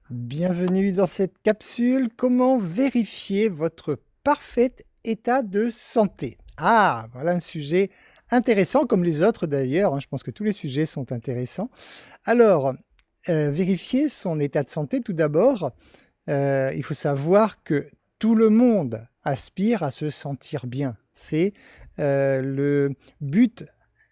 Bienvenue dans cette capsule. Comment vérifier votre parfait état de santé? Ah, voilà un sujet intéressant comme les autres d'ailleurs, hein. Je pense que tous les sujets sont intéressants. Alors, vérifier son état de santé tout d'abord, il faut savoir que tout le monde aspire à se sentir bien. C'est le but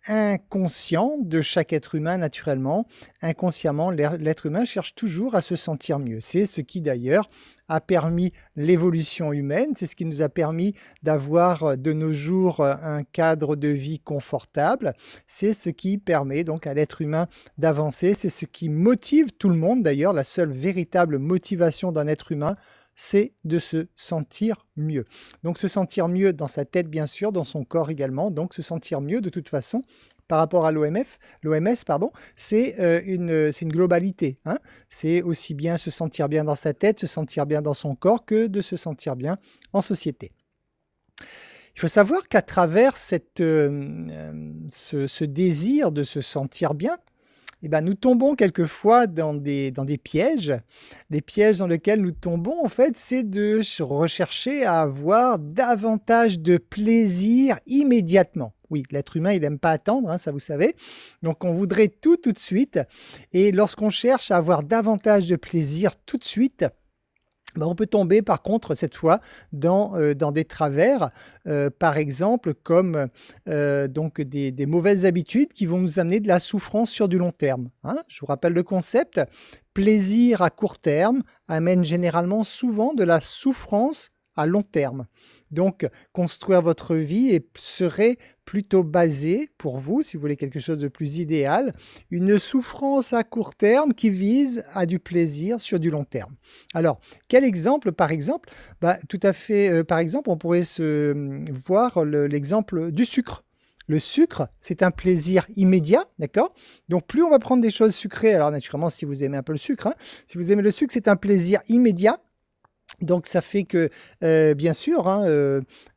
inconscient de chaque être humain naturellement. Inconsciemment, l'être humain cherche toujours à se sentir mieux. C'est ce qui d'ailleurs a permis l'évolution humaine, c'est ce qui nous a permis d'avoir de nos jours un cadre de vie confortable, c'est ce qui permet donc à l'être humain d'avancer, c'est ce qui motive tout le monde d'ailleurs, la seule véritable motivation d'un être humain, c'est de se sentir mieux. Donc se sentir mieux dans sa tête bien sûr, dans son corps également, donc se sentir mieux de toute façon par rapport à l'OMS, pardon, c'est une globalité, hein. C'est aussi bien se sentir bien dans sa tête, se sentir bien dans son corps que de se sentir bien en société. Il faut savoir qu'à travers ce désir de se sentir bien, eh ben, nous tombons quelquefois dans des pièges. Les pièges dans lesquels nous tombons, en fait, c'est de rechercher à avoir davantage de plaisir immédiatement. Oui, l'être humain, il n'aime pas attendre, hein, ça vous savez. Donc, on voudrait tout de suite. Et lorsqu'on cherche à avoir davantage de plaisir tout de suite, ben, on peut tomber par contre cette fois dans des travers, par exemple comme donc des mauvaises habitudes qui vont nous amener de la souffrance sur du long terme, hein. Je vous rappelle le concept, plaisir à court terme amène généralement souvent de la souffrance à long terme. Donc construire votre vie serait plutôt basé pour vous, si vous voulez quelque chose de plus idéal, une souffrance à court terme qui vise à du plaisir sur du long terme. Alors, quel exemple, par exemple? Bah, tout à fait, par exemple, on pourrait voir l'exemple du sucre. Le sucre, c'est un plaisir immédiat, d'accord? Donc, plus on va prendre des choses sucrées, alors naturellement, si vous aimez un peu le sucre, hein, si vous aimez le sucre, c'est un plaisir immédiat. Donc ça fait que, bien sûr, hein,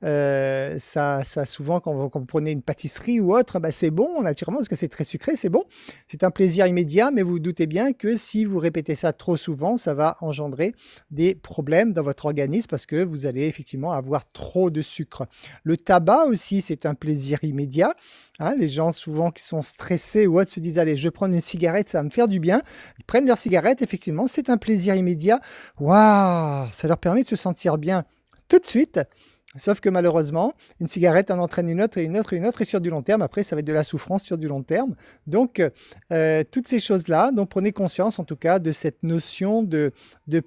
ça souvent quand vous prenez une pâtisserie ou autre, bah, c'est bon naturellement parce que c'est très sucré, c'est bon. C'est un plaisir immédiat, mais vous vous doutez bien que si vous répétez ça trop souvent, ça va engendrer des problèmes dans votre organisme parce que vous allez effectivement avoir trop de sucre. Le tabac aussi, c'est un plaisir immédiat, hein. Les gens souvent qui sont stressés ou autres se disent: «Allez, je vais prendre une cigarette, ça va me faire du bien». Ils prennent leur cigarette, effectivement, c'est un plaisir immédiat. Waouh! Ça leur permet de se sentir bien tout de suite, sauf que malheureusement, une cigarette en entraîne une autre et une autre et une autre et sur du long terme, après ça va être de la souffrance sur du long terme. Donc toutes ces choses-là, donc prenez conscience en tout cas de cette notion de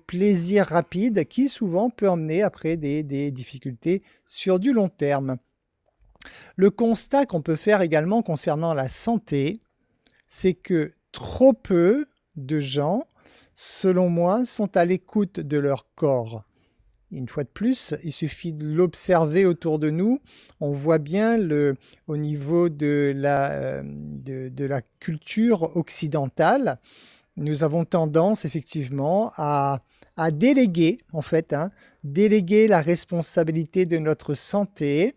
plaisir rapide qui souvent peut emmener après des difficultés sur du long terme. Le constat qu'on peut faire également concernant la santé, c'est que trop peu de gens, selon moi, sont à l'écoute de leur corps. Une fois de plus, il suffit de l'observer autour de nous. On voit bien au niveau de la culture occidentale, nous avons tendance effectivement à déléguer, en fait, hein, déléguer la responsabilité de notre santé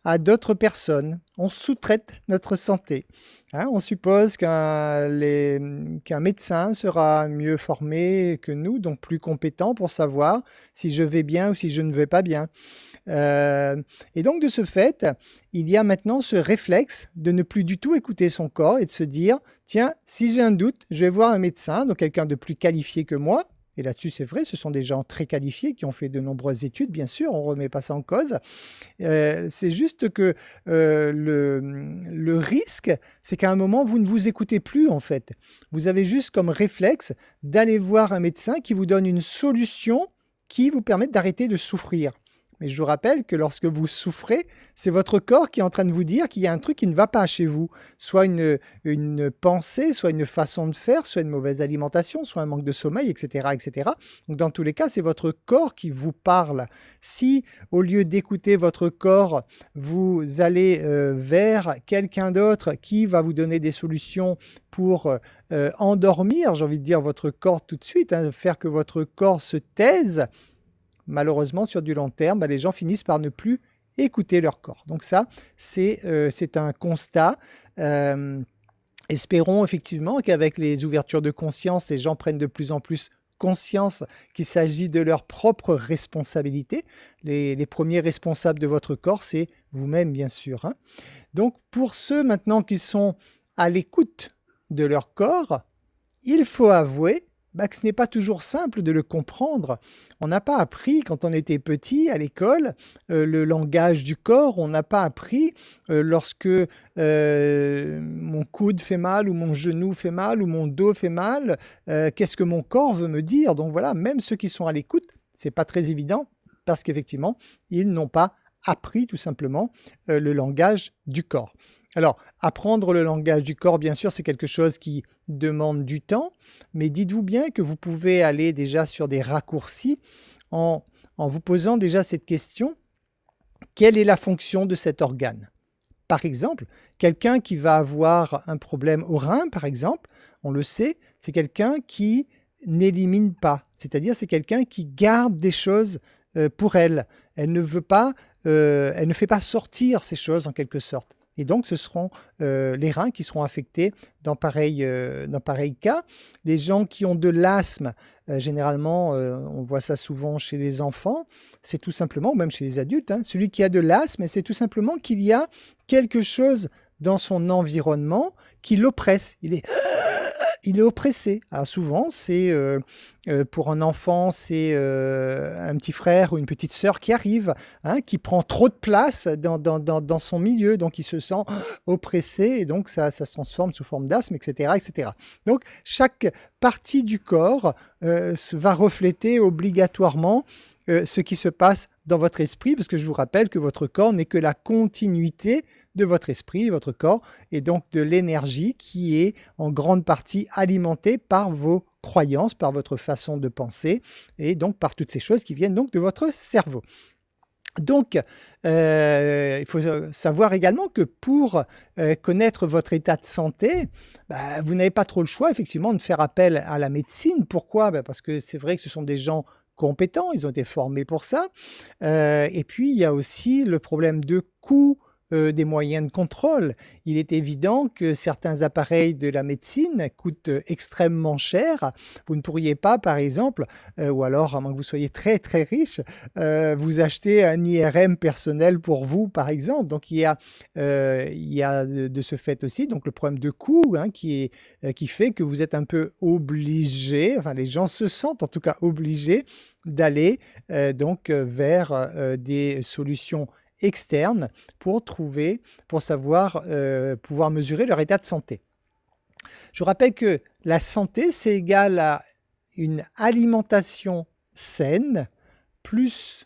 à d'autres personnes. On sous-traite notre santé, hein. On suppose qu'un médecin sera mieux formé que nous, donc plus compétent pour savoir si je vais bien ou si je ne vais pas bien. Et donc de ce fait, il y a maintenant ce réflexe de ne plus du tout écouter son corps et de se dire: «Tiens, si j'ai un doute, je vais voir un médecin», donc quelqu'un de plus qualifié que moi. Et là-dessus, c'est vrai, ce sont des gens très qualifiés qui ont fait de nombreuses études, bien sûr, on ne remet pas ça en cause. C'est juste que le risque, c'est qu'à un moment, vous ne vous écoutez plus, en fait. Vous avez juste comme réflexe d'aller voir un médecin qui vous donne une solution qui vous permette d'arrêter de souffrir. Mais je vous rappelle que lorsque vous souffrez, c'est votre corps qui est en train de vous dire qu'il y a un truc qui ne va pas chez vous. Soit une pensée, soit une façon de faire, soit une mauvaise alimentation, soit un manque de sommeil, etc., etc. Donc dans tous les cas, c'est votre corps qui vous parle. Si au lieu d'écouter votre corps, vous allez vers quelqu'un d'autre qui va vous donner des solutions pour endormir, j'ai envie de dire, votre corps tout de suite, hein, faire que votre corps se taise, malheureusement, sur du long terme, bah, les gens finissent par ne plus écouter leur corps. Donc ça, c'est un constat. Espérons effectivement qu'avec les ouvertures de conscience, les gens prennent de plus en plus conscience qu'il s'agit de leur propre responsabilité. Les premiers responsables de votre corps, c'est vous-même, bien sûr, hein. Donc, pour ceux maintenant qui sont à l'écoute de leur corps, il faut avouer que ce n'est pas toujours simple de le comprendre. On n'a pas appris, quand on était petit à l'école, le langage du corps. On n'a pas appris lorsque mon coude fait mal, ou mon genou fait mal, ou mon dos fait mal, qu'est-ce que mon corps veut me dire. Donc voilà, même ceux qui sont à l'écoute, c'est pas très évident, parce qu'effectivement, ils n'ont pas appris tout simplement le langage du corps. Alors, apprendre le langage du corps, bien sûr, c'est quelque chose qui demande du temps, mais dites-vous bien que vous pouvez aller déjà sur des raccourcis en vous posant déjà cette question: quelle est la fonction de cet organe? Par exemple, quelqu'un qui va avoir un problème au rein, par exemple, on le sait, c'est quelqu'un qui n'élimine pas, c'est-à-dire c'est quelqu'un qui garde des choses pour elle. Elle ne fait pas sortir ces choses en quelque sorte. Et donc, ce seront les reins qui seront affectés dans pareil cas. Les gens qui ont de l'asthme, généralement, on voit ça souvent chez les enfants, c'est tout simplement, ou même chez les adultes, hein, celui qui a de l'asthme, c'est tout simplement qu'il y a quelque chose dans son environnement qui l'oppresse. Il est oppressé. Alors souvent, c'est pour un enfant, c'est un petit frère ou une petite sœur qui arrive, hein, qui prend trop de place dans son milieu, donc il se sent oppressé, et donc ça se transforme sous forme d'asthme, etc., etc. Donc chaque partie du corps va refléter obligatoirement ce qui se passe dans votre esprit, parce que je vous rappelle que votre corps n'est que la continuité de votre esprit, votre corps, et donc de l'énergie qui est en grande partie alimentée par vos croyances, par votre façon de penser, et donc par toutes ces choses qui viennent donc de votre cerveau. Donc, il faut savoir également que pour connaître votre état de santé, vous n'avez pas trop le choix, effectivement, de faire appel à la médecine. Pourquoi? Parce que c'est vrai que ce sont des gens compétents, ils ont été formés pour ça. Et puis, il y a aussi le problème de coût des moyens de contrôle. Il est évident que certains appareils de la médecine coûtent extrêmement cher. Vous ne pourriez pas, par exemple, ou alors, à moins que vous soyez très très riche, vous acheter un IRM personnel pour vous, par exemple. Donc, il y a de ce fait aussi donc le problème de coût, hein, qui fait que vous êtes un peu obligé, enfin les gens se sentent en tout cas obligés d'aller vers des solutions externes pour savoir pouvoir mesurer leur état de santé. Je rappelle que la santé, c'est égal à une alimentation saine, plus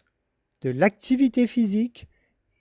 de l'activité physique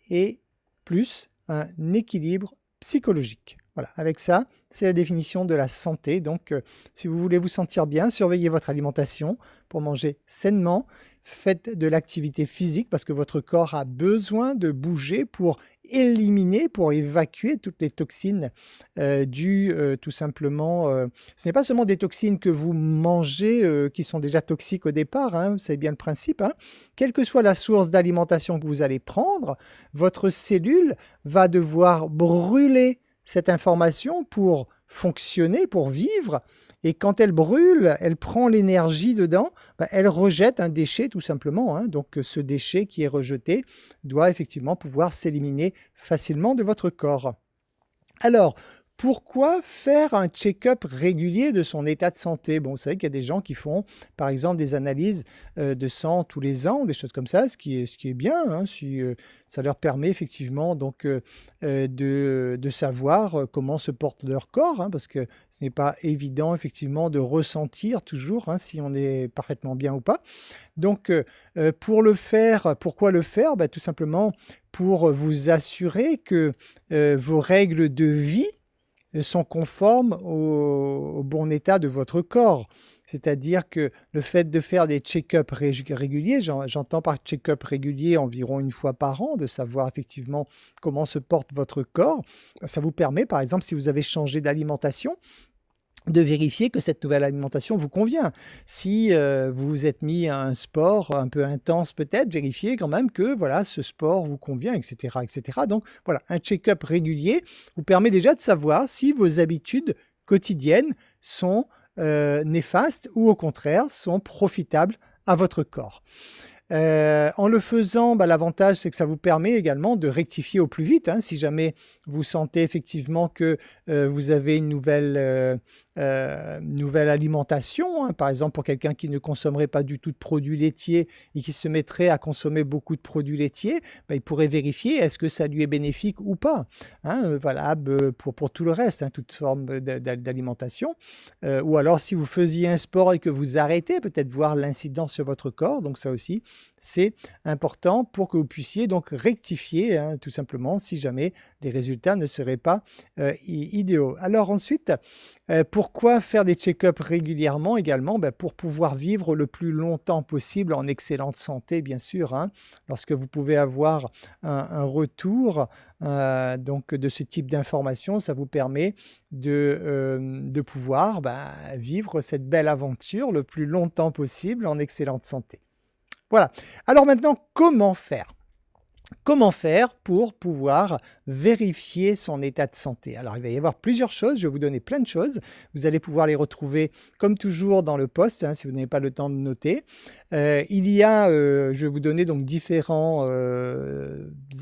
et plus un équilibre psychologique. Voilà, avec ça, c'est la définition de la santé. Donc, si vous voulez vous sentir bien, surveillez votre alimentation pour manger sainement. Faites de l'activité physique parce que votre corps a besoin de bouger pour éliminer, pour évacuer toutes les toxines dues tout simplement. Ce n'est pas seulement des toxines que vous mangez qui sont déjà toxiques au départ, hein, c'est bien le principe, hein. Quelle que soit la source d'alimentation que vous allez prendre, votre cellule va devoir brûler cette information pour fonctionner, pour vivre. Et quand elle brûle, elle prend l'énergie dedans, elle rejette un déchet tout simplement, hein. Donc ce déchet qui est rejeté doit effectivement pouvoir s'éliminer facilement de votre corps. Alors, pourquoi faire un check-up régulier de son état de santé? Bon, vous savez qu'il y a des gens qui font, par exemple, des analyses de sang tous les ans, des choses comme ça, ce qui est bien, hein, si ça leur permet effectivement donc de savoir comment se porte leur corps, hein, parce que ce n'est pas évident effectivement de ressentir toujours, hein, si on est parfaitement bien ou pas. Donc, pour le faire, pourquoi le faire? Tout simplement pour vous assurer que vos règles de vie sont conformes au bon état de votre corps. C'est-à-dire que le fait de faire des check-up réguliers, j'entends par check-up régulier environ une fois par an, de savoir effectivement comment se porte votre corps, ça vous permet, par exemple, si vous avez changé d'alimentation, de vérifier que cette nouvelle alimentation vous convient. Si vous vous êtes mis à un sport un peu intense peut-être, vérifiez quand même que voilà, ce sport vous convient, etc., etc. Donc voilà, un check-up régulier vous permet déjà de savoir si vos habitudes quotidiennes sont néfastes ou au contraire sont profitables à votre corps. En le faisant, l'avantage, c'est que ça vous permet également de rectifier au plus vite, hein, si jamais vous sentez effectivement que vous avez une nouvelle alimentation, hein. Par exemple, pour quelqu'un qui ne consommerait pas du tout de produits laitiers et qui se mettrait à consommer beaucoup de produits laitiers, il pourrait vérifier est-ce que ça lui est bénéfique ou pas, hein, valable pour tout le reste, hein, toute forme d'alimentation. Ou alors, si vous faisiez un sport et que vous arrêtez, peut-être voir l'incidence sur votre corps, donc ça aussi, c'est important pour que vous puissiez donc rectifier, hein, tout simplement, si jamais les résultats ne seraient pas idéaux. Alors ensuite, pourquoi faire des check-ups régulièrement également? Pour pouvoir vivre le plus longtemps possible en excellente santé, bien sûr, hein. Lorsque vous pouvez avoir un retour donc de ce type d'information, ça vous permet de pouvoir vivre cette belle aventure le plus longtemps possible en excellente santé. Voilà. Alors maintenant, comment faire? Comment faire pour pouvoir vérifier son état de santé? Alors, il va y avoir plusieurs choses, je vais vous donner plein de choses. Vous allez pouvoir les retrouver comme toujours dans le post, hein, si vous n'avez pas le temps de noter. Je vais vous donner donc différents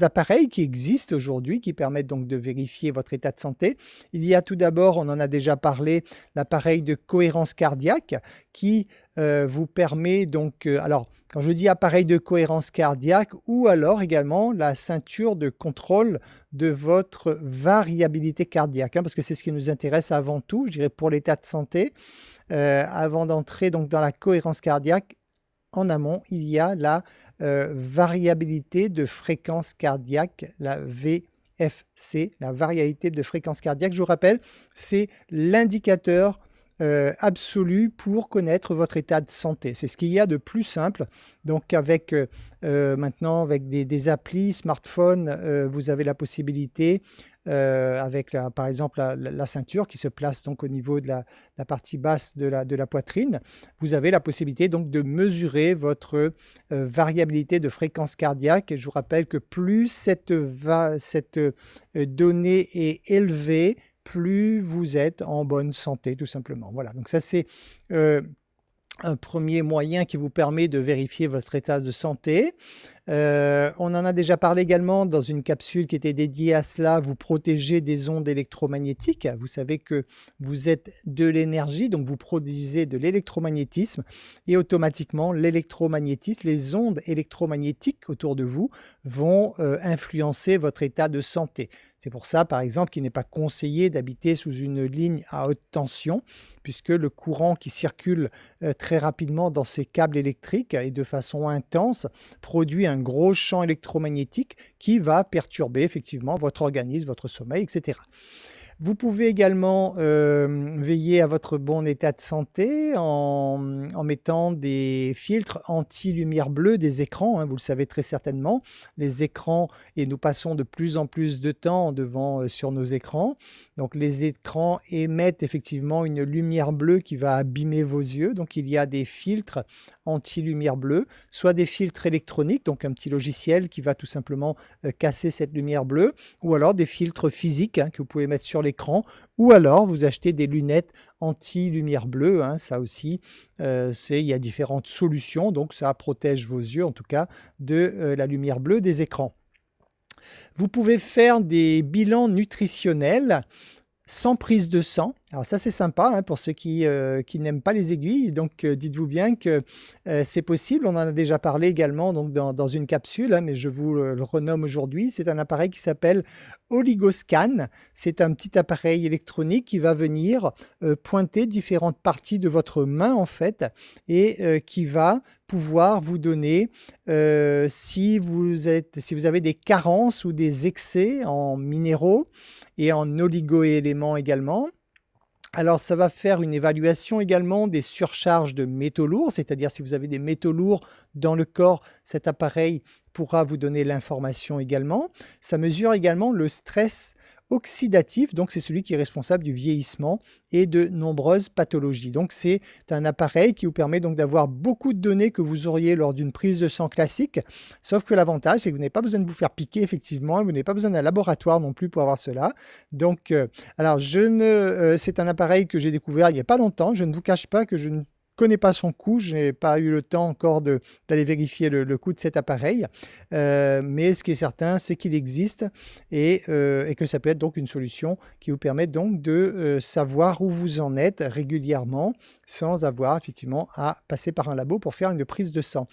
appareils qui existent aujourd'hui, qui permettent donc de vérifier votre état de santé. Il y a tout d'abord, on en a déjà parlé, l'appareil de cohérence cardiaque qui vous permet donc, alors quand je dis appareil de cohérence cardiaque ou alors également la ceinture de contrôle de votre variabilité cardiaque, hein, parce que c'est ce qui nous intéresse avant tout, je dirais pour l'état de santé. Avant d'entrer donc dans la cohérence cardiaque, en amont, il y a la variabilité de fréquence cardiaque, la VFC, la variabilité de fréquence cardiaque. Je vous rappelle, c'est l'indicateur absolu pour connaître votre état de santé. C'est ce qu'il y a de plus simple. Donc avec maintenant avec des applis smartphone, vous avez la possibilité avec par exemple la ceinture qui se place donc au niveau de la partie basse de la poitrine, vous avez la possibilité donc de mesurer votre variabilité de fréquence cardiaque. Et je vous rappelle que plus cette donnée est élevée, plus vous êtes en bonne santé, tout simplement. Voilà, donc ça c'est un premier moyen qui vous permet de vérifier votre état de santé. On en a déjà parlé également dans une capsule qui était dédiée à cela, vous protéger des ondes électromagnétiques. Vous savez que vous êtes de l'énergie, donc vous produisez de l'électromagnétisme et automatiquement l'électromagnétisme, les ondes électromagnétiques autour de vous vont influencer votre état de santé. C'est pour ça, par exemple, qu'il n'est pas conseillé d'habiter sous une ligne à haute tension, puisque le courant qui circule très rapidement dans ces câbles électriques et de façon intense produit un gros champ électromagnétique qui va perturber effectivement votre organisme, votre sommeil, etc. Vous pouvez également veiller à votre bon état de santé en mettant des filtres anti-lumière bleue des écrans, hein, vous le savez très certainement. Les écrans, et nous passons de plus en plus de temps sur nos écrans. Donc les écrans émettent effectivement une lumière bleue qui va abîmer vos yeux. Donc il y a des filtres anti-lumière bleue, soit des filtres électroniques, donc un petit logiciel qui va tout simplement casser cette lumière bleue, ou alors des filtres physiques, hein, que vous pouvez mettre sur l'écran, ou alors vous achetez des lunettes anti-lumière bleue, hein, ça aussi, il y a différentes solutions, donc ça protège vos yeux en tout cas de la lumière bleue des écrans. Vous pouvez faire des bilans nutritionnels sans prise de sang. Alors ça c'est sympa, hein, pour ceux qui n'aiment pas les aiguilles, donc dites-vous bien que c'est possible. On en a déjà parlé également donc, dans une capsule, hein, mais je vous le renomme aujourd'hui. C'est un appareil qui s'appelle Oligoscan. C'est un petit appareil électronique qui va venir pointer différentes parties de votre main en fait et qui va pouvoir vous donner si vous avez des carences ou des excès en minéraux et en oligo-éléments également. Alors, ça va faire une évaluation également des surcharges de métaux lourds, c'est-à-dire si vous avez des métaux lourds dans le corps, cet appareil pourra vous donner l'information également. Ça mesure également le stress oxydatif, donc c'est celui qui est responsable du vieillissement et de nombreuses pathologies. Donc c'est un appareil qui vous permet donc d'avoir beaucoup de données que vous auriez lors d'une prise de sang classique, sauf que l'avantage c'est que vous n'avez pas besoin de vous faire piquer effectivement, vous n'avez pas besoin d'un laboratoire non plus pour avoir cela. Donc alors c'est un appareil que j'ai découvert il n'y a pas longtemps, je ne vous cache pas que je ne connais pas son coût, je n'ai pas eu le temps encore d'aller vérifier le coût de cet appareil, mais ce qui est certain, c'est qu'il existe et que ça peut être donc une solution qui vous permet donc de savoir où vous en êtes régulièrement sans avoir effectivement à passer par un labo pour faire une prise de sang.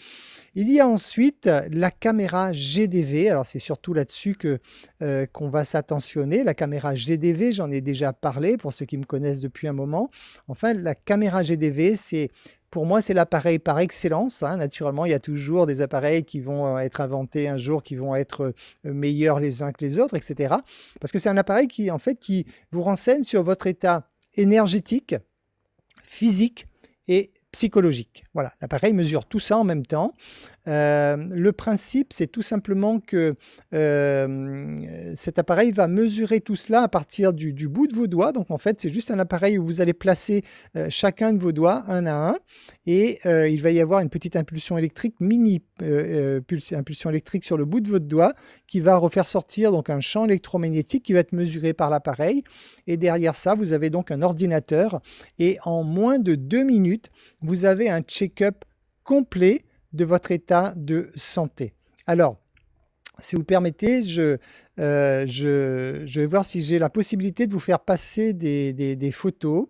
Il y a ensuite la caméra GDV, alors c'est surtout là-dessus qu'on va s'attentionner. La caméra GDV, j'en ai déjà parlé pour ceux qui me connaissent depuis un moment. Enfin, la caméra GDV, pour moi, c'est l'appareil par excellence. Naturellement, il y a toujours des appareils qui vont être inventés un jour, qui vont être meilleurs les uns que les autres, etc. Parce que c'est un appareil qui vous renseigne sur votre état énergétique, physique et psychologique. Voilà, l'appareil mesure tout ça en même temps. Le principe, c'est tout simplement que cet appareil va mesurer tout cela à partir du bout de vos doigts. Donc en fait, c'est juste un appareil où vous allez placer chacun de vos doigts un à un et il va y avoir une petite impulsion électrique, impulsion électrique sur le bout de votre doigt qui va refaire sortir donc un champ électromagnétique qui va être mesuré par l'appareil. Et derrière ça, vous avez donc un ordinateur et en moins de 2 minutes, vous avez un check-up complet de votre état de santé. Alors, si vous permettez, je vais voir si j'ai la possibilité de vous faire passer des photos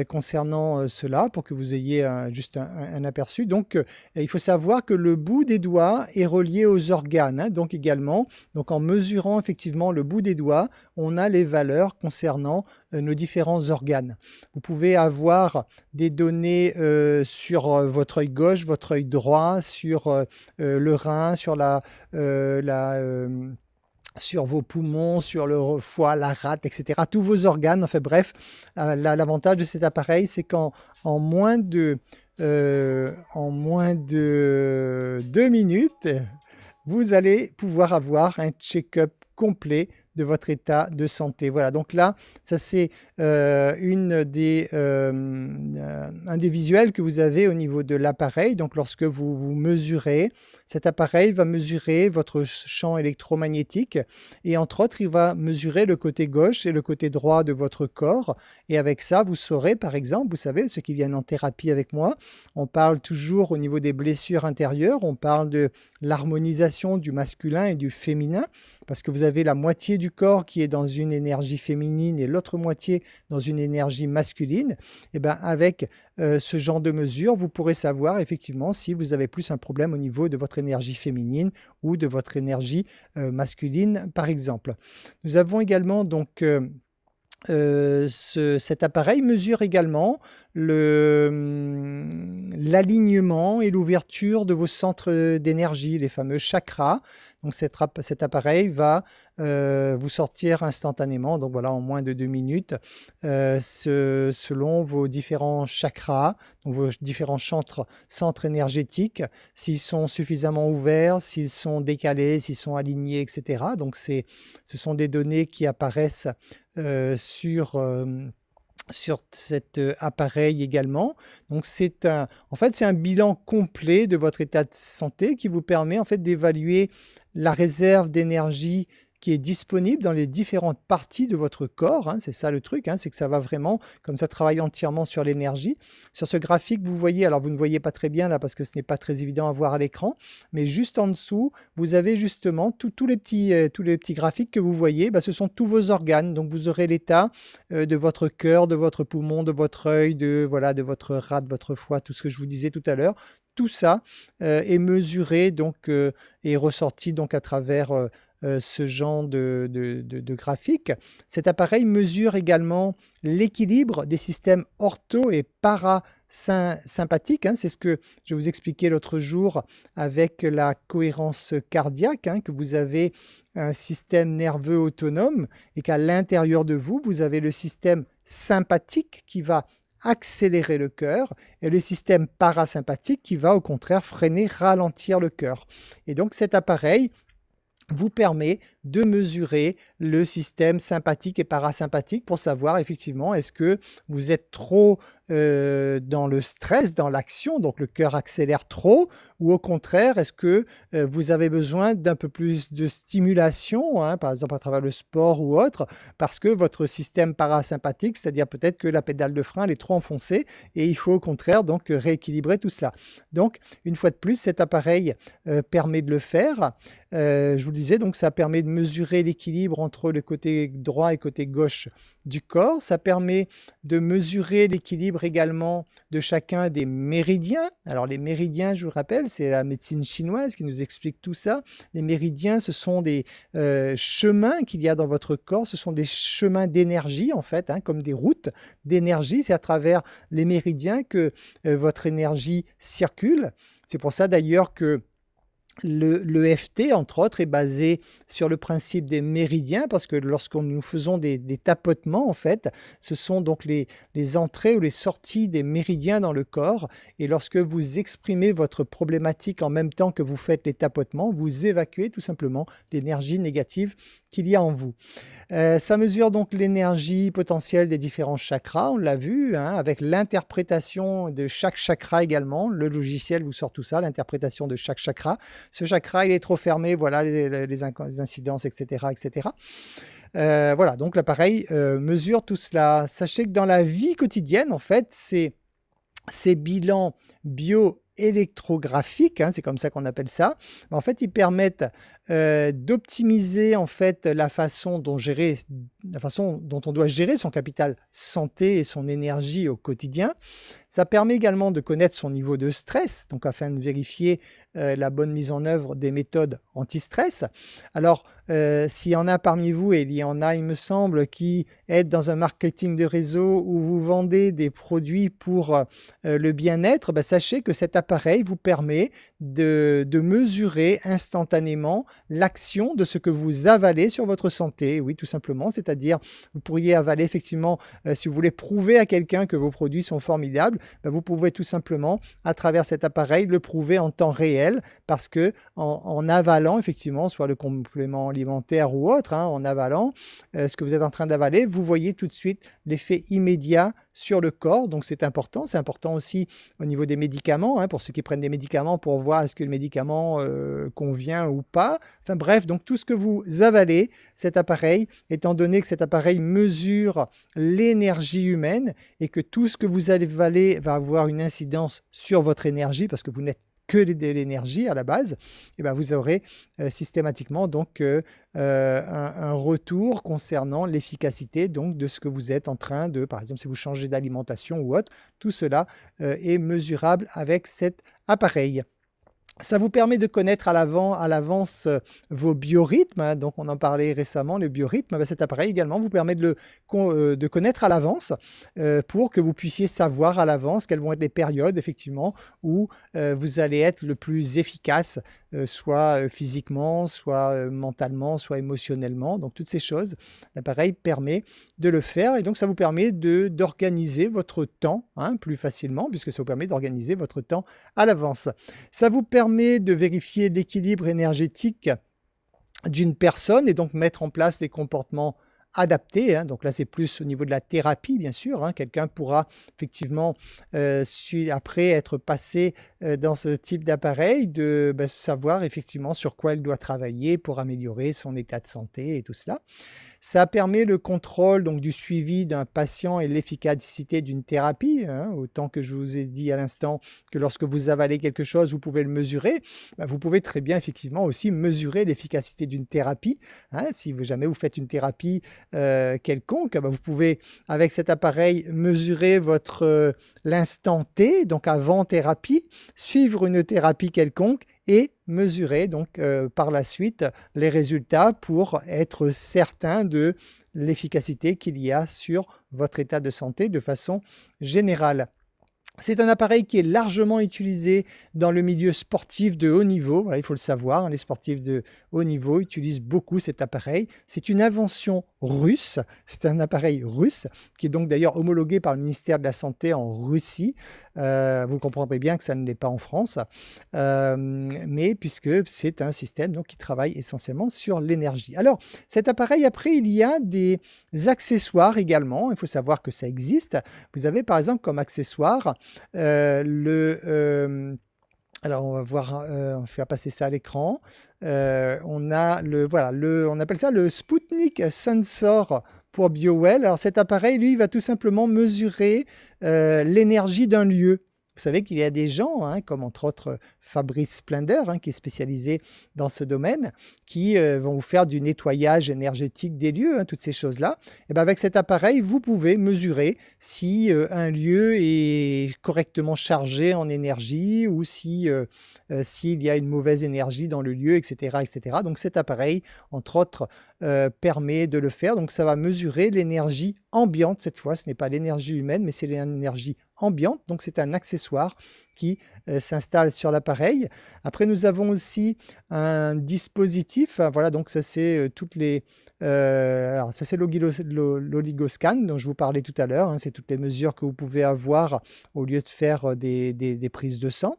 concernant cela pour que vous ayez juste un aperçu. Donc, il faut savoir que le bout des doigts est relié aux organes. Donc également, en mesurant effectivement le bout des doigts, on a les valeurs concernant nos différents organes. Vous pouvez avoir des données sur votre œil gauche, votre œil droit, sur le rein, sur vos poumons, sur le foie, la rate, etc. Tous vos organes, enfin bref, l'avantage de cet appareil, c'est qu'en moins de 2 minutes, vous allez pouvoir avoir un check-up complet de votre état de santé. Voilà, donc là, ça c'est un des visuels que vous avez au niveau de l'appareil. Donc lorsque vous vous mesurez, cet appareil va mesurer votre champ électromagnétique et entre autres, il va mesurer le côté gauche et le côté droit de votre corps. Et avec ça, vous saurez, par exemple, vous savez, ceux qui viennent en thérapie avec moi, on parle toujours au niveau des blessures intérieures, on parle de l'harmonisation du masculin et du féminin, parce que vous avez la moitié du corps qui est dans une énergie féminine et l'autre moitié dans une énergie masculine. Et bien avec ce genre de mesure, vous pourrez savoir effectivement si vous avez plus un problème au niveau de votre énergie féminine ou de votre énergie masculine, par exemple. Nous avons également donc cet appareil mesure également l'alignement et l'ouverture de vos centres d'énergie, les fameux chakras. Donc cet appareil va vous sortir instantanément, donc voilà, en moins de 2 minutes, selon vos différents chakras, donc vos différents centres énergétiques, s'ils sont suffisamment ouverts, s'ils sont décalés, s'ils sont alignés, etc. Donc ce sont des données qui apparaissent sur cet appareil également. Donc en fait, c'est un bilan complet de votre état de santé qui vous permet en fait d'évaluer la réserve d'énergie qui est disponible dans les différentes parties de votre corps. C'est ça le truc, c'est que ça va vraiment, comme ça, travailler entièrement sur l'énergie. Sur ce graphique, vous voyez, alors vous ne voyez pas très bien là parce que ce n'est pas très évident à voir à l'écran, mais juste en dessous, vous avez justement tous les petits graphiques que vous voyez, ce sont tous vos organes. Donc vous aurez l'état de votre cœur, de votre poumon, de votre œil, de votre rate, de votre foie, tout ce que je vous disais tout à l'heure. Tout ça est mesuré donc, et ressorti donc à travers ce genre de graphique. Cet appareil mesure également l'équilibre des systèmes ortho- et parasympathiques. C'est ce que je vous expliquais l'autre jour avec la cohérence cardiaque, que vous avez un système nerveux autonome et qu'à l'intérieur de vous, vous avez le système sympathique qui va accélérer le cœur et le système parasympathique qui va au contraire freiner, ralentir le cœur. Et donc cet appareil vous permet de mesurer le système sympathique et parasympathique pour savoir effectivement est-ce que vous êtes trop dans le stress, dans l'action, donc le cœur accélère trop, ou au contraire, est-ce que vous avez besoin d'un peu plus de stimulation, hein, par exemple à travers le sport ou autre, parce que votre système parasympathique, c'est-à-dire peut-être que la pédale de frein elle est trop enfoncée et il faut au contraire donc rééquilibrer tout cela. Donc une fois de plus, cet appareil permet de le faire. Je vous le disais, donc ça permet de mesurer l'équilibre entre le côté droit et côté gauche du corps. Ça permet de mesurer l'équilibre également de chacun des méridiens. Alors les méridiens, je vous rappelle, c'est la médecine chinoise qui nous explique tout ça. Les méridiens, ce sont des chemins qu'il y a dans votre corps. Ce sont des chemins d'énergie en fait, hein, comme des routes d'énergie. C'est à travers les méridiens que votre énergie circule. C'est pour ça d'ailleurs que l'EFT, entre autres, est basé sur le principe des méridiens, parce que lorsque nous faisons des tapotements, en fait, ce sont donc les entrées ou les sorties des méridiens dans le corps. Et lorsque vous exprimez votre problématique en même temps que vous faites les tapotements, vous évacuez tout simplement l'énergie négative qu'il y a en vous. Ça mesure donc l'énergie potentielle des différents chakras, on l'a vu, hein, avec l'interprétation de chaque chakra également. Le logiciel vous sort tout ça, l'interprétation de chaque chakra. Ce chakra, il est trop fermé, voilà les incidences, etc. etc. Voilà, donc l'appareil mesure tout cela. Sachez que dans la vie quotidienne, en fait, ces bilans bioélectrographiques, hein, c'est comme ça qu'on appelle ça, en fait, ils permettent d'optimiser en fait la façon dont on doit gérer son capital santé et son énergie au quotidien. Ça permet également de connaître son niveau de stress, donc afin de vérifier la bonne mise en œuvre des méthodes anti-stress. Alors, s'il y en a parmi vous, et il y en a, il me semble, qui êtes dans un marketing de réseau où vous vendez des produits pour le bien-être, sachez que cet appareil vous permet de mesurer instantanément l'action de ce que vous avalez sur votre santé. Oui, tout simplement, c'est-à-dire vous pourriez avaler effectivement, si vous voulez prouver à quelqu'un que vos produits sont formidables, vous pouvez tout simplement, à travers cet appareil, le prouver en temps réel, parce que en avalant effectivement, soit le complément alimentaire ou autre, hein, en avalant ce que vous êtes en train d'avaler, vous voyez tout de suite l'effet immédiat sur le corps. Donc c'est important. C'est important aussi au niveau des médicaments, hein, pour ceux qui prennent des médicaments, pour voir est-ce que le médicament convient ou pas. Enfin bref, donc tout ce que vous avalez, cet appareil, étant donné que cet appareil mesure l'énergie humaine et que tout ce que vous allez avaler va avoir une incidence sur votre énergie, parce que vous n'êtes que de l'énergie à la base, et vous aurez systématiquement donc un retour concernant l'efficacité donc de ce que vous êtes en train de, par exemple si vous changez d'alimentation ou autre, tout cela est mesurable avec cet appareil. Ça vous permet de connaître à l'avance vos biorhythmes, hein, donc on en parlait récemment, le biorhythme. Cet appareil également vous permet de connaître à l'avance pour que vous puissiez savoir à l'avance quelles vont être les périodes effectivement où vous allez être le plus efficace, soit physiquement, soit mentalement, soit émotionnellement. Donc toutes ces choses, l'appareil permet de le faire et donc ça vous permet d'organiser votre temps, hein, plus facilement, puisque ça vous permet d'organiser votre temps à l'avance. Ça vous permet de vérifier l'équilibre énergétique d'une personne et donc mettre en place les comportements adaptés, hein. Donc là, c'est plus au niveau de la thérapie, bien sûr, hein. Quelqu'un pourra effectivement, après être passé dans ce type d'appareil, de savoir effectivement sur quoi il doit travailler pour améliorer son état de santé et tout cela. Ça permet le contrôle donc du suivi d'un patient et l'efficacité d'une thérapie, hein, autant que je vous ai dit à l'instant que lorsque vous avalez quelque chose, vous pouvez le mesurer. Vous pouvez très bien effectivement aussi mesurer l'efficacité d'une thérapie, hein. Si jamais vous faites une thérapie quelconque, vous pouvez avec cet appareil mesurer l'instant T, donc avant thérapie, suivre une thérapie quelconque et mesurer donc par la suite les résultats pour être certain de l'efficacité qu'il y a sur votre état de santé de façon générale. C'est un appareil qui est largement utilisé dans le milieu sportif de haut niveau. Voilà, il faut le savoir, hein, les sportifs de haut niveau utilisent beaucoup cet appareil. C'est une invention russe, c'est un appareil russe qui est donc d'ailleurs homologué par le ministère de la Santé en Russie. Vous comprendrez bien que ça ne l'est pas en France, mais puisque c'est un système donc, qui travaille essentiellement sur l'énergie. Alors cet appareil, après, il y a des accessoires également. Il faut savoir que ça existe. Vous avez par exemple comme accessoire alors on va voir, on va faire passer ça à l'écran. On a on appelle ça le Sputnik Sensor pour BioWell. Alors cet appareil, lui, va tout simplement mesurer l'énergie d'un lieu. Vous savez qu'il y a des gens, hein, comme entre autres Fabrice Splender, hein, qui est spécialisé dans ce domaine, qui vont vous faire du nettoyage énergétique des lieux, hein, toutes ces choses-là. Et bien avec cet appareil, vous pouvez mesurer si un lieu est correctement chargé en énergie ou si, s'il y a une mauvaise énergie dans le lieu, etc. etc. Donc cet appareil, entre autres, permet de le faire. Donc ça va mesurer l'énergie ambiante cette fois. Ce n'est pas l'énergie humaine, mais c'est l'énergie ambiante. Donc c'est un accessoire qui s'installe sur l'appareil. Après, nous avons aussi un dispositif. Voilà, donc ça c'est toutes les... alors ça c'est l'oligoscan dont je vous parlais tout à l'heure. Hein, c'est toutes les mesures que vous pouvez avoir au lieu de faire des prises de sang.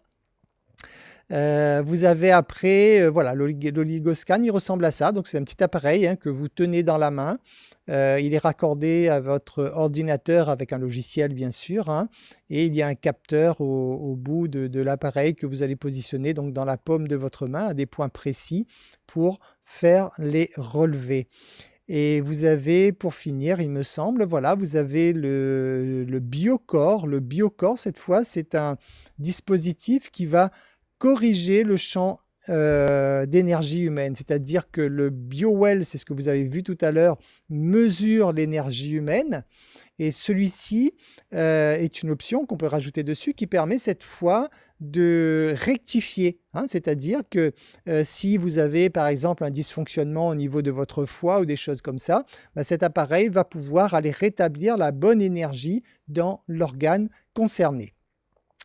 Vous avez après, voilà, l'oligoscan, il ressemble à ça. Donc, c'est un petit appareil hein, que vous tenez dans la main. Il est raccordé à votre ordinateur avec un logiciel, bien sûr. Hein, et il y a un capteur au bout de l'appareil que vous allez positionner donc, dans la paume de votre main à des points précis pour faire les relevés. Et vous avez, pour finir, il me semble, voilà, vous avez le BioCore. Le BioCore, cette fois, c'est un dispositif qui va corriger le champ d'énergie humaine. C'est-à-dire que le BioWell, c'est ce que vous avez vu tout à l'heure, mesure l'énergie humaine. Et celui-ci est une option qu'on peut rajouter dessus qui permet cette fois de rectifier. Hein, c'est-à-dire que si vous avez par exemple un dysfonctionnement au niveau de votre foie ou des choses comme ça, bah, cet appareil va pouvoir aller rétablir la bonne énergie dans l'organe concerné.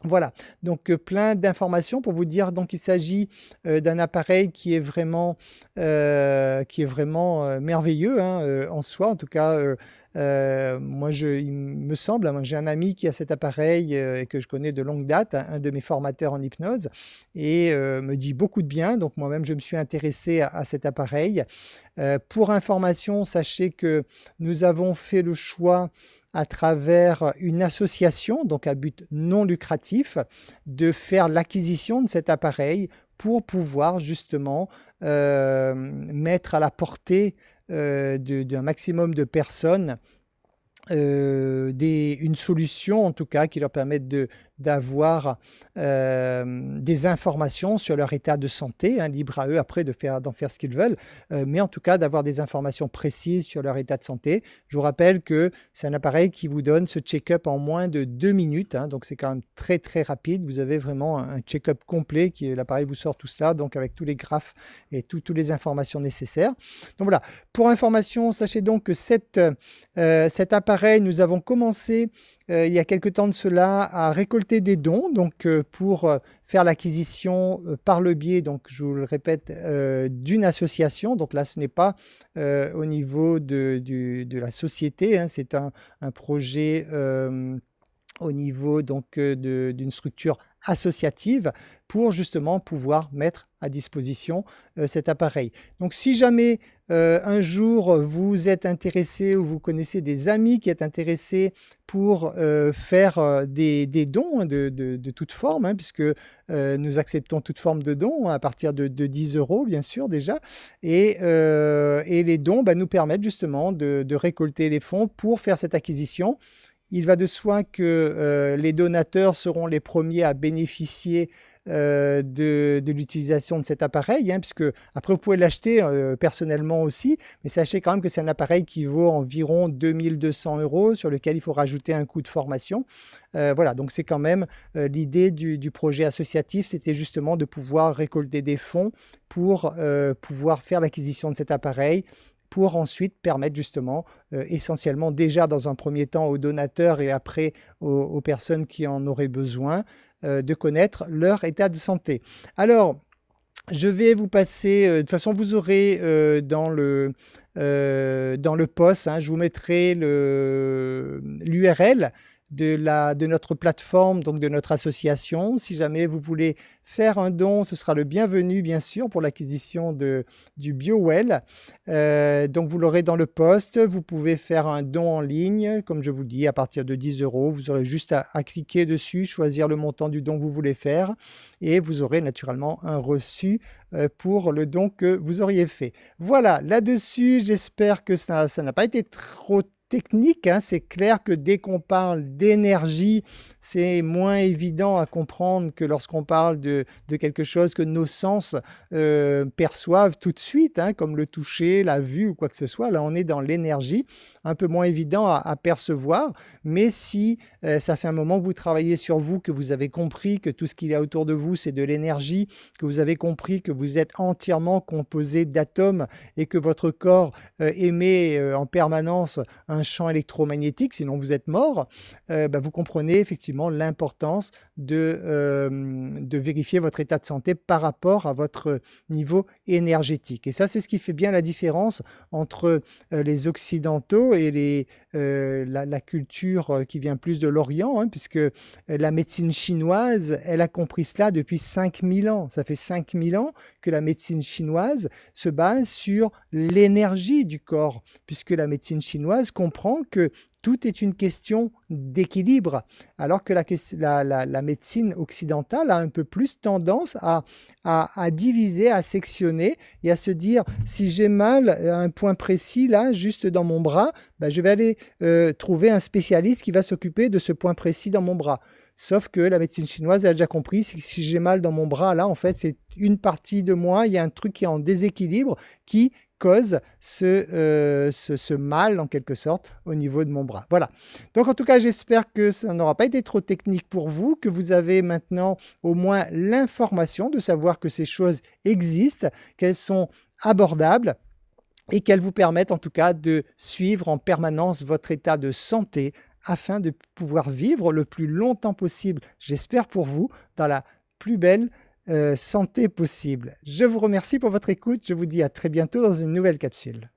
Voilà, donc plein d'informations pour vous dire donc il s'agit d'un appareil qui est vraiment merveilleux hein, en soi. En tout cas, moi il me semble, hein, j'ai un ami qui a cet appareil et que je connais de longue date, un de mes formateurs en hypnose, et me dit beaucoup de bien. Donc moi-même, je me suis intéressé à cet appareil. Pour information, sachez que nous avons fait le choix à travers une association, donc à but non lucratif, de faire l'acquisition de cet appareil pour pouvoir justement mettre à la portée d'un maximum de personnes une solution en tout cas qui leur permette d'avoir des informations sur leur état de santé, hein, libre à eux après d'en faire ce qu'ils veulent, mais en tout cas d'avoir des informations précises sur leur état de santé. Je vous rappelle que c'est un appareil qui vous donne ce check-up en moins de 2 minutes, hein, donc c'est quand même très très rapide. Vous avez vraiment un check-up complet, l'appareil vous sort tout cela, donc avec tous les graphes et toutes les informations nécessaires. Donc voilà, pour information, sachez donc que cet appareil, nous avons commencé il y a quelque temps de cela à récolter des dons donc pour faire l'acquisition par le biais, donc je vous le répète, d'une association. Donc là, ce n'est pas au niveau de la société, hein, c'est un projet au niveau donc d'une structure associative pour justement pouvoir mettre à disposition cet appareil. Donc si jamais un jour vous êtes intéressé ou vous connaissez des amis qui sont intéressés pour faire des dons de toute forme, hein, puisque nous acceptons toute forme de dons à partir de 10 € bien sûr déjà, et les dons nous permettent justement de récolter les fonds pour faire cette acquisition. Il va de soi que les donateurs seront les premiers à bénéficier de l'utilisation de cet appareil, hein, puisque après vous pouvez l'acheter personnellement aussi, mais sachez quand même que c'est un appareil qui vaut environ 2200 € sur lequel il faut rajouter un coût de formation. Voilà, donc c'est quand même l'idée du projet associatif, c'était justement de pouvoir récolter des fonds pour pouvoir faire l'acquisition de cet appareil pour ensuite permettre justement, essentiellement déjà dans un premier temps aux donateurs et après aux personnes qui en auraient besoin, de connaître leur état de santé. Alors, je vais vous passer, de toute façon vous aurez dans le post, hein, je vous mettrai l'URL de notre plateforme, donc de notre association. Si jamais vous voulez faire un don, ce sera le bienvenu bien sûr pour l'acquisition du BioWell. Donc vous l'aurez dans le post, vous pouvez faire un don en ligne, comme je vous dis, à partir de 10 €. Vous aurez juste à cliquer dessus, choisir le montant du don que vous voulez faire et vous aurez naturellement un reçu pour le don que vous auriez fait. Voilà, là-dessus, j'espère que ça n'a pas été trop technique, hein. C'est clair que dès qu'on parle d'énergie, c'est moins évident à comprendre que lorsqu'on parle de quelque chose que nos sens perçoivent tout de suite, hein, comme le toucher, la vue ou quoi que ce soit. Là, on est dans l'énergie, un peu moins évident à percevoir, mais si ça fait un moment que vous travaillez sur vous, que vous avez compris que tout ce qu'il y a autour de vous, c'est de l'énergie, que vous avez compris que vous êtes entièrement composé d'atomes et que votre corps émet en permanence un champ électromagnétique, sinon vous êtes mort, vous comprenez effectivement l'importance de vérifier votre état de santé par rapport à votre niveau énergétique. Et ça, c'est ce qui fait bien la différence entre les Occidentaux et la culture qui vient plus de l'Orient, hein, puisque la médecine chinoise, elle a compris cela depuis 5000 ans. Ça fait 5000 ans que la médecine chinoise se base sur l'énergie du corps, puisque la médecine chinoise comprend que tout est une question d'équilibre, alors que la médecine occidentale a un peu plus tendance à diviser, à sectionner et à se dire si j'ai mal à un point précis, là, juste dans mon bras, je vais aller trouver un spécialiste qui va s'occuper de ce point précis dans mon bras. Sauf que la médecine chinoise a déjà compris, si j'ai mal dans mon bras, là, en fait, c'est une partie de moi, il y a un truc qui est en déséquilibre qui cause ce mal, en quelque sorte, au niveau de mon bras. Voilà. Donc, en tout cas, j'espère que ça n'aura pas été trop technique pour vous, que vous avez maintenant au moins l'information de savoir que ces choses existent, qu'elles sont abordables et qu'elles vous permettent en tout cas de suivre en permanence votre état de santé afin de pouvoir vivre le plus longtemps possible, j'espère pour vous, dans la plus belle santé possible. Je vous remercie pour votre écoute. Je vous dis à très bientôt dans une nouvelle capsule.